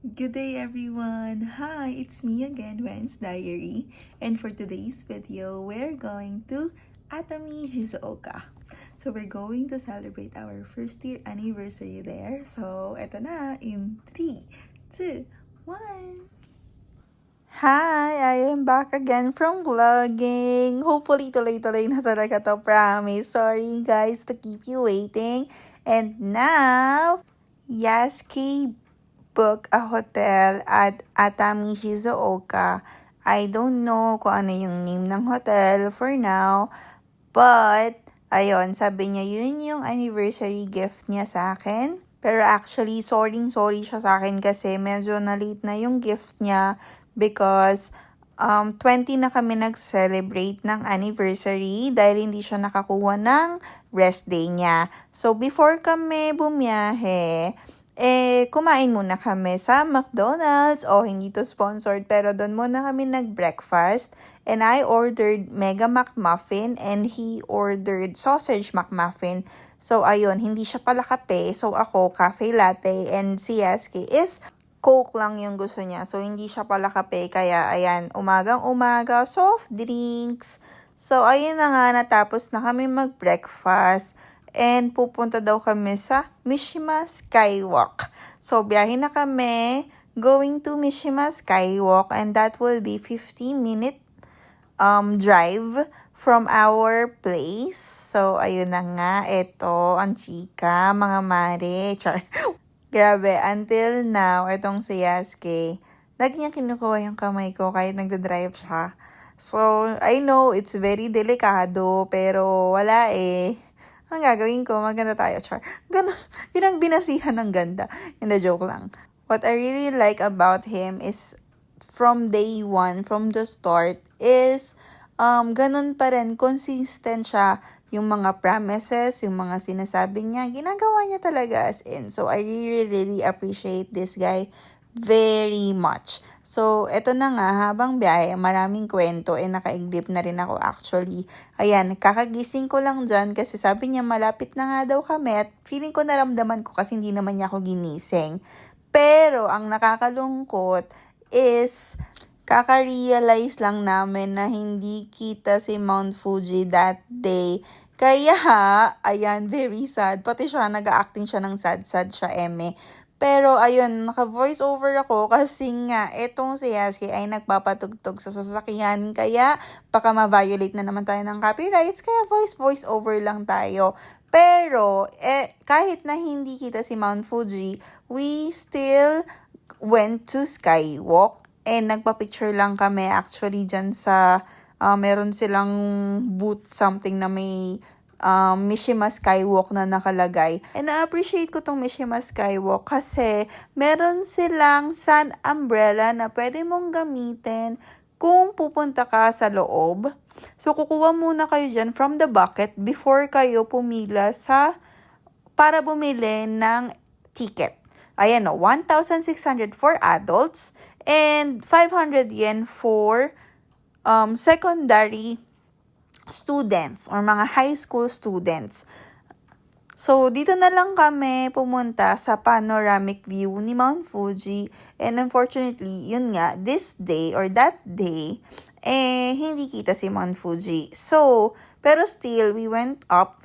Good day everyone! Hi, it's me again, Wen's Diary. And for today's video, we're going to Atami Shizuoka. So we're going to celebrate our first year anniversary there. So eto na in 3, 2, 1. Hi! I am back again from vlogging. Hopefully, tuloy-tuloy na talaga to, promise. Sorry guys to keep you waiting. And now, Yasuki book a hotel at Atami Shizuoka. I don't know kung ano yung name ng hotel for now. But, ayun, sabi niya yun yung anniversary gift niya sa akin. Pero actually, sorry siya sa akin kasi medyo na-late na yung gift niya because 20 na kami nag-celebrate ng anniversary dahil hindi siya nakakuha ng rest day niya. So, before kami bumiyahe, kumain muna kami sa McDonald's. Hindi to sponsored, pero doon muna kami nag-breakfast. And I ordered Mega McMuffin and he ordered Sausage McMuffin. So, ayun, hindi siya pala kape. So, ako, cafe latte and si Yasuki is Coke lang yung gusto niya. So, hindi siya pala kape. Kaya, ayan, umagang-umaga, soft drinks. So, ayun na nga, natapos na kami mag-breakfast. And pupunta daw kami sa Mishima Skywalk. So, biyahe na kami going to Mishima Skywalk and that will be 15-minute drive from our place. So, ayun na nga. Ito, ang chika, mga mare. Char. Grabe, until now, itong si Yasuki, lagi niya kinukuha yung kamay ko kahit nagdadrive siya. So, I know, it's very delikado, pero wala eh. Anong gagawin ko? Maganda tayo, char. Yun ang binasihan ng ganda. Hindi, joke lang. What I really like about him is from day one, from the start, is ganun pa rin, consistent siya. Yung mga promises, yung mga sinasabi niya, ginagawa niya talaga as in. So, I really appreciate this guy very much. So, eto na nga, habang biyahe, maraming kwento, nakaiglip na rin ako actually. Ayan, kakagising ko lang dyan kasi sabi niya malapit na nga daw kami at feeling ko naramdaman ko kasi hindi naman niya ako ginising. Pero, ang nakakalungkot is, kaka-realize lang namin na hindi kita si Mount Fuji that day. Kaya, ayan, very sad. Pati siya, nag-acting siya ng sad-sad siya, eme. Pero, ayun, naka-voice over ako kasi nga, etong si Yasuki ay nagpapatugtog sa sasakyan. Kaya, baka ma-violate na naman tayo ng copyrights. Kaya, voice over lang tayo. Pero, kahit na hindi kita si Mount Fuji, we still went to Skywalk. And nagpa-picture lang kami actually dyan sa, meron silang booth something na may Mishima Skywalk na nakalagay. And na-appreciate ko tong Mishima Skywalk kasi meron silang sun umbrella na pwede mong gamitin kung pupunta ka sa loob. So, kukuha muna kayo dyan from the bucket before kayo pumila para bumili ng ticket. Ayan o, 1,600 for adults and 500 yen for secondary students or mga high school students. So, dito na lang kami pumunta sa panoramic view ni Mount Fuji. And unfortunately, yun nga, this day or that day, hindi kita si Mount Fuji. So, pero still, we went up.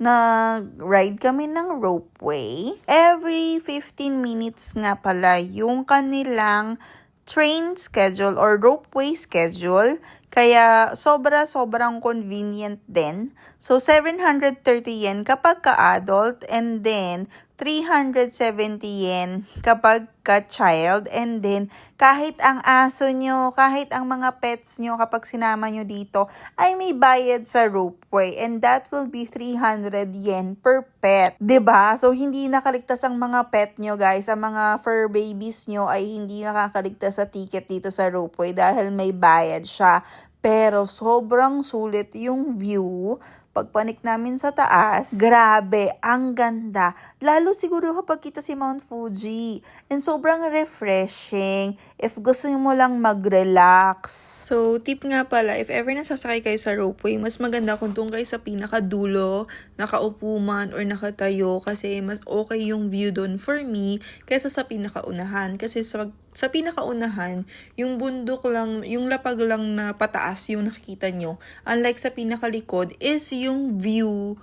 Nag-ride kami ng ropeway. Every 15 minutes nga pala yung kanilang train schedule or ropeway schedule. Kaya sobrang convenient din. So, 730 yen kapag ka-adult and then 370 yen kapag ka-child. And then, kahit ang aso nyo, kahit ang mga pets nyo kapag sinama nyo dito, ay may bayad sa ropeway. And that will be 300 yen per pet. 'Di ba? So, hindi nakaligtas ang mga pet nyo, guys. Ang mga fur babies nyo ay hindi nakakaligtas sa ticket dito sa ropeway dahil may bayad siya. Pero sobrang sulit yung view. Pagpanik namin sa taas, grabe, ang ganda. Lalo siguro kapag kita si Mount Fuji. And sobrang refreshing if gusto mo lang mag-relax. So, tip nga pala, if ever nasasakay kayo sa ropeway, mas maganda kung doon kayo sa pinakadulo, nakaupo man or nakatayo kasi mas okay yung view doon for me kaysa sa pinakaunahan. Kasi sa pinakaunahan, yung bundok lang, yung lapag lang na pataas yung nakikita nyo. Unlike sa pinakalikod is yung view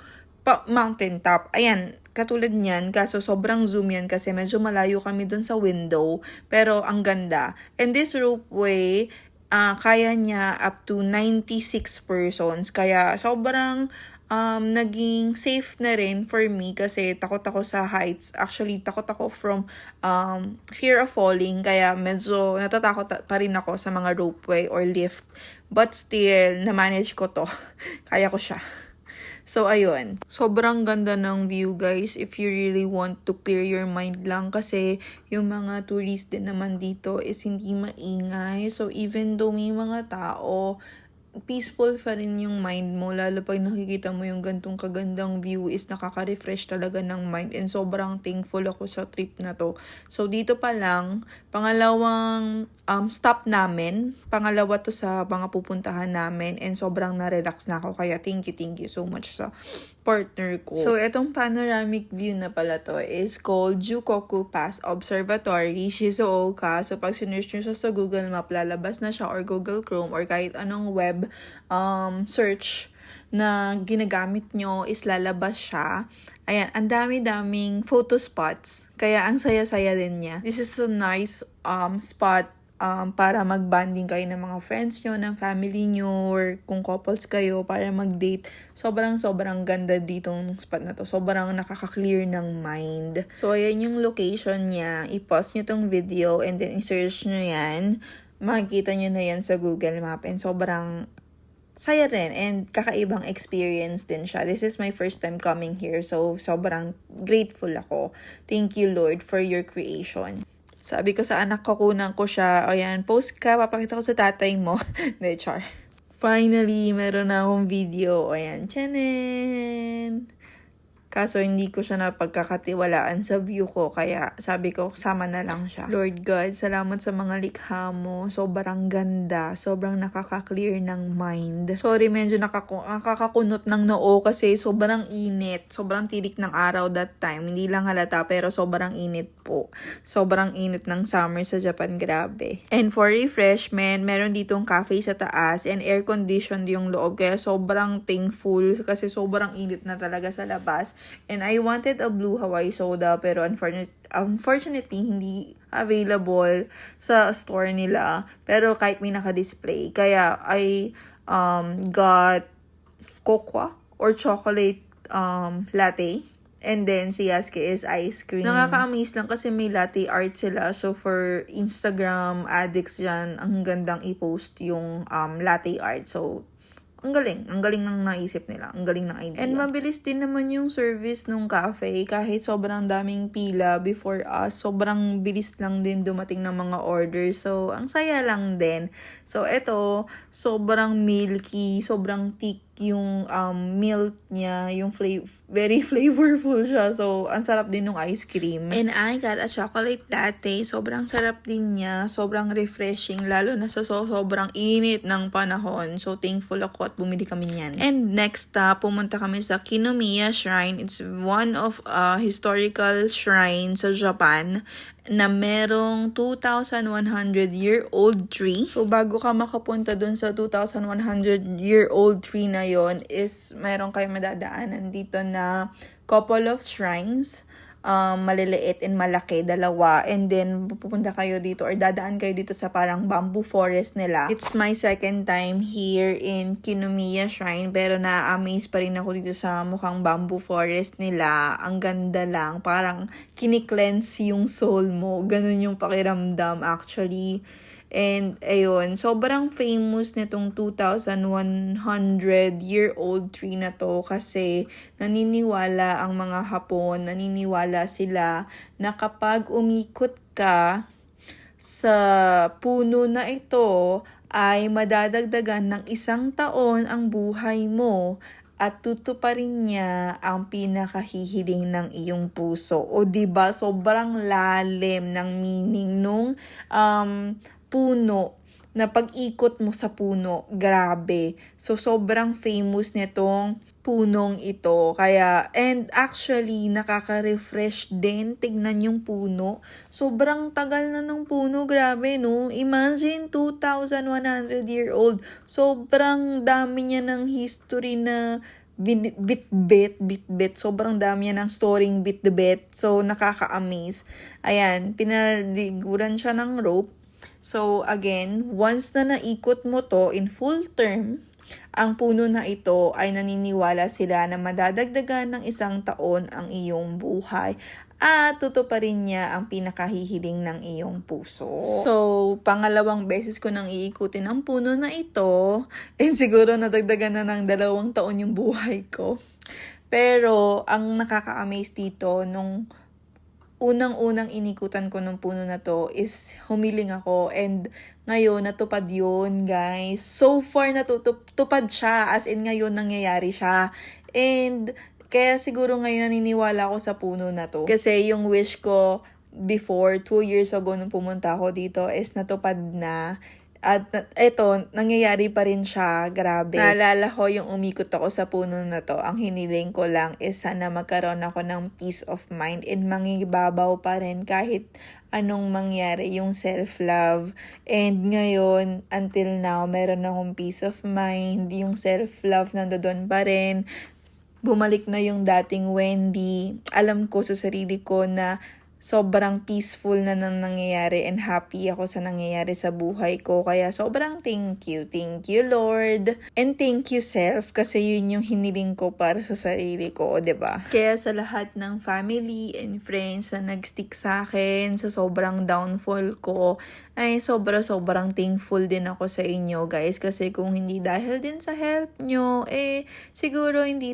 mountain top. Ayan, katulad niyan, kaso sobrang zoom yan kasi medyo malayo kami dun sa window. Pero ang ganda. And this ropeway, kaya niya up to 96 persons. Kaya sobrang naging safe na rin for me kasi takot ako sa heights. Actually, takot ako from fear of falling. Kaya medyo natatakot pa rin ako sa mga ropeway or lift. But still, na-manage ko to. Kaya ko siya. So, ayun. Sobrang ganda ng view, guys, if you really want to clear your mind lang. Kasi, yung mga tourist din naman dito is hindi maingay. So, even though may mga tao, peaceful pa rin yung mind mo. Lalo pag nakikita mo yung gantong kagandang view is nakaka-refresh talaga ng mind. And sobrang thankful ako sa trip na to. So, dito pa lang, pangalawang stop namin. Pangalawa to sa mga pupuntahan namin. And sobrang na-relax na ako. Kaya thank you so much sa partner ko. So, etong panoramic view na pala to is called Jukoku Pass Observatory, Shizuoka. So, pag sinearch nyo siya sa Google Map, lalabas na siya or Google Chrome or kahit anong web search na ginagamit nyo is lalabas siya. Ayan, ang dami-daming photo spots. Kaya ang saya-saya din niya. This is a nice spot para mag-bonding kayo ng mga friends nyo, ng family nyo, or kung couples kayo, para mag-date. Sobrang ganda ditong spot na to. Sobrang nakaka-clear ng mind. So, ayan yung location niya. I-pause nyo tong video and then i-search nyo yan. Makikita nyo na yan sa Google Map. And sobrang saya rin and kakaibang experience din siya. This is my first time coming here. So, sobrang grateful ako. Thank you, Lord, for your creation. Sabi ko sa anak ko, kunan ko siya, ayan, post ka, papakita ko sa tatay mo. De, char. Finally, meron na akong video. Ayan, tchanen! Kaso hindi ko siya napagkakatiwalaan sa view ko, kaya sabi ko, sama na lang siya. Lord God, salamat sa mga likha mo. Sobrang ganda. Sobrang nakaka-clear ng mind. Sorry, medyo nakakakunot ng noo kasi sobrang init. Sobrang tirik ng araw that time. Hindi lang halata, pero sobrang init po. Sobrang init ng summer sa Japan, grabe. And for refreshment, meron ditong cafe sa taas and air-conditioned yung loob. Kaya sobrang thankful kasi sobrang init na talaga sa labas. And I wanted a blue Hawaii soda pero unfortunately hindi available sa store nila. Pero kahit may naka-display. Kaya I got cocoa or chocolate latte. And then si Yasuke is ice cream. Nakaka-amaze lang kasi may latte art sila. So for Instagram addicts dyan, ang gandang i-post yung latte art. So ang galing ng naisip nila. Ang galing ng idea. And mabilis din naman yung service nung cafe. Kahit sobrang daming pila before us, sobrang bilis lang din dumating ng mga orders. So, ang saya lang din. So, eto, sobrang milky, sobrang thick yung milk niya, yung very flavorful siya. So, ang sarap din ng ice cream. And I got a chocolate latte. Sobrang sarap din niya. Sobrang refreshing. Lalo na sa sobrang init ng panahon. So, thankful ako at bumili kami niyan. And next, pumunta kami sa Kinomiya Shrine. It's one of historical shrine sa Japan na merong 2,100-year-old tree. So, bago ka makapunta dun sa 2,100-year-old tree na yon is meron kayo madadaanan dito na couple of shrines. Maliliit and malaki, dalawa. And then, pupunta kayo dito or dadaan kayo dito sa parang bamboo forest nila. It's my second time here in Kinomiya Shrine. Pero na-amaze pa rin ako dito sa mukhang bamboo forest nila. Ang ganda lang. Parang kini-cleanse yung soul mo. Ganun yung pakiramdam actually. And, ayun, sobrang famous nitong 2,100-year-old tree na to kasi naniniwala ang mga Hapon, naniniwala sila na kapag umikot ka sa puno na ito ay madadagdagan ng 1 taon ang buhay mo. at tutuparin niya ang pinakahihiling ng iyong puso. O 'di ba sobrang lalim ng meaning nung puno, na pag-ikot mo sa puno, grabe. So, sobrang famous nitong punong ito. Kaya, and actually, nakaka-refresh din. Tignan yung puno. Sobrang tagal na ng puno, grabe, no? Imagine, 2,100-year-old. Sobrang dami niya ng history na bit-bit. Sobrang dami niya ng storing bit-bit. So, nakaka-amaze. Ayan, pinaliguran siya ng rope. So, again, once na naikot mo to in full term, ang puno na ito ay naniniwala sila na madadagdagan ng 1 taon ang iyong buhay at tutuparin niya ang pinakahihiling ng iyong puso. So, pangalawang beses ko nang iikutin ang puno na ito, and siguro nadagdagan na ng 2 taon yung buhay ko. Pero, ang nakaka-amaze dito, nung unang-unang inikutan ko ng puno na to is humiling ako, and ngayon natupad yun, guys. So far natutupad siya, as in ngayon nangyayari siya. And kaya siguro ngayon naniniwala ako sa puno na to. Kasi yung wish ko before, 2 years ago nung pumunta ako dito, is natupad na. At eto, nangyayari pa rin siya. Grabe. Naalala ko yung umikot ako sa puno na to. Ang hiniling ko lang is sana magkaroon ako ng peace of mind and mangibabaw pa rin kahit anong mangyari yung self-love. And ngayon, until now, meron akong peace of mind. Yung self-love nandoon pa rin. Bumalik na yung dating Wendy. Alam ko sa sarili ko na sobrang peaceful na nangyayari and happy ako sa nangyayari sa buhay ko. Kaya sobrang thank you Lord. And thank you self, kasi yun yung hiniling ko para sa sarili ko, 'di ba? Kaya sa lahat ng family and friends na nagstick sa akin sa sobrang downfall ko, ay sobrang thankful din ako sa inyo, guys. Kasi kung hindi dahil din sa help nyo, siguro hindi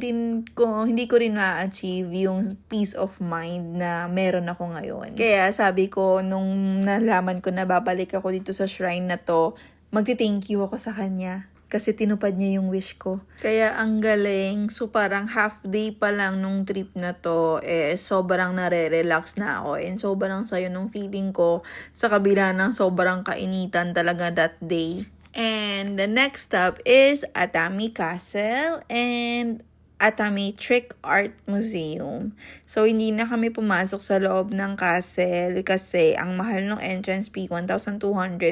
ko rin ma-achieve yung peace of mind na meron ako ngayon. Kaya sabi ko, nung nalaman ko na babalik ako dito sa shrine na to, magti-thank you ako sa kanya. Kasi tinupad niya yung wish ko. Kaya ang galing. So parang half day pa lang nung trip na to, sobrang nare-relax na ako. And sobrang sayo nung feeling ko sa kabila ng sobrang kainitan talaga that day. And the next stop is Atami Castle and Atami Trick Art Museum. So, hindi na kami pumasok sa loob ng castle kasi ang mahal ng entrance fee, 1,200.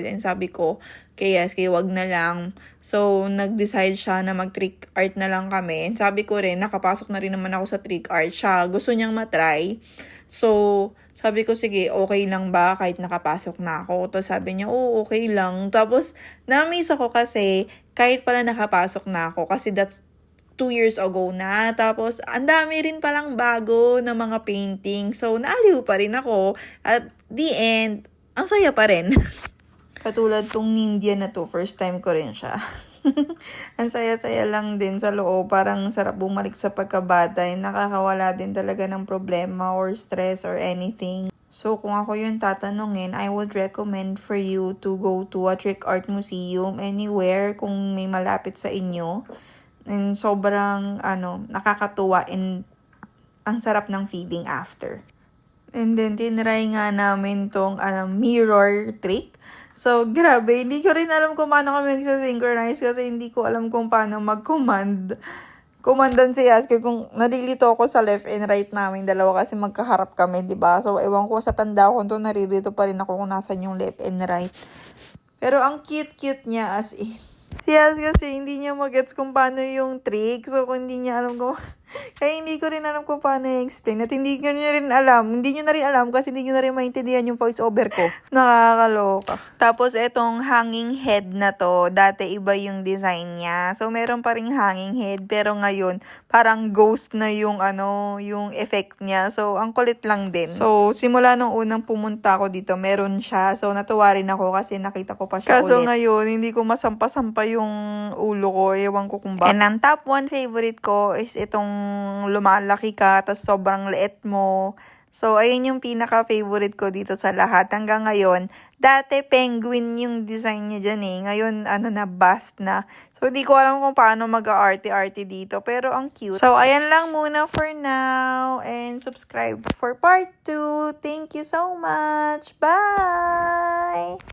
And sabi ko, kaya wag na lang. So, nag-decide siya na mag-trick art na lang kami. And sabi ko rin, nakapasok na rin naman ako sa trick art. Siya, gusto niyang matry. So, sabi ko, sige, okay lang ba kahit nakapasok na ako? Tapos sabi niya, oo, okay lang. Tapos, na-amaze ako kasi kahit pala nakapasok na ako, kasi that's 2 years ago na. Tapos, ang dami rin palang bago na mga painting. So, naaliw pa rin ako. At the end, ang saya pa rin. Katulad tong Nindia na to, first time ko rin siya. Ang saya-saya lang din sa loob. Parang sarap bumalik sa pagkabata. Nakakawala din talaga ng problema or stress or anything. So, kung ako yung tatanungin, I would recommend for you to go to a trick art museum anywhere kung may malapit sa inyo. And sobrang nakakatuwa and ang sarap ng feeling after. And then tinry nga namin tong mirror trick. So grabe, hindi ko rin alam kung paano kami magsa-synchronize kasi hindi ko alam kung paano mag-command. Kumandan si Aske kung narilito ako sa left and right namin dalawa kasi magkaharap kami, 'di ba? So ewan ko sa tanda ko to, narilito pa rin ako kung nasan yung left and right. Pero ang cute niya as in. Yes, kasi hindi niya magets kung paano yung trick. So, kung hindi niya alam kung... Kaya hindi ko rin alam kung paano i-explain. At hindi ko rin alam. Hindi niyo na rin alam kasi hindi niyo na rin maintindihan yung voice over ko. Nakakaloka. Tapos, etong hanging head na to, dati iba yung design niya. So, meron pa rin hanging head. Pero ngayon, parang ghost na yung yung effect niya. So, ang kulit lang din. So, simula nung unang pumunta ako dito, meron siya. So, natuwa rin ako kasi nakita ko pa siya ulit. Kaso ngayon, hindi ko masampa-sampa yung ulo ko. Ewan ko kung ba. And ang top 1 favorite ko is itong lumalaki ka, tas sobrang liit mo. So, ayun yung pinaka-favorite ko dito sa lahat. Hanggang ngayon, dati penguin yung design niya dyan eh. Ngayon, na, bust na. So, di ko alam kung paano mag-arte-arte dito. Pero, ang cute. So, ayan lang muna for now. And subscribe for part 2. Thank you so much. Bye!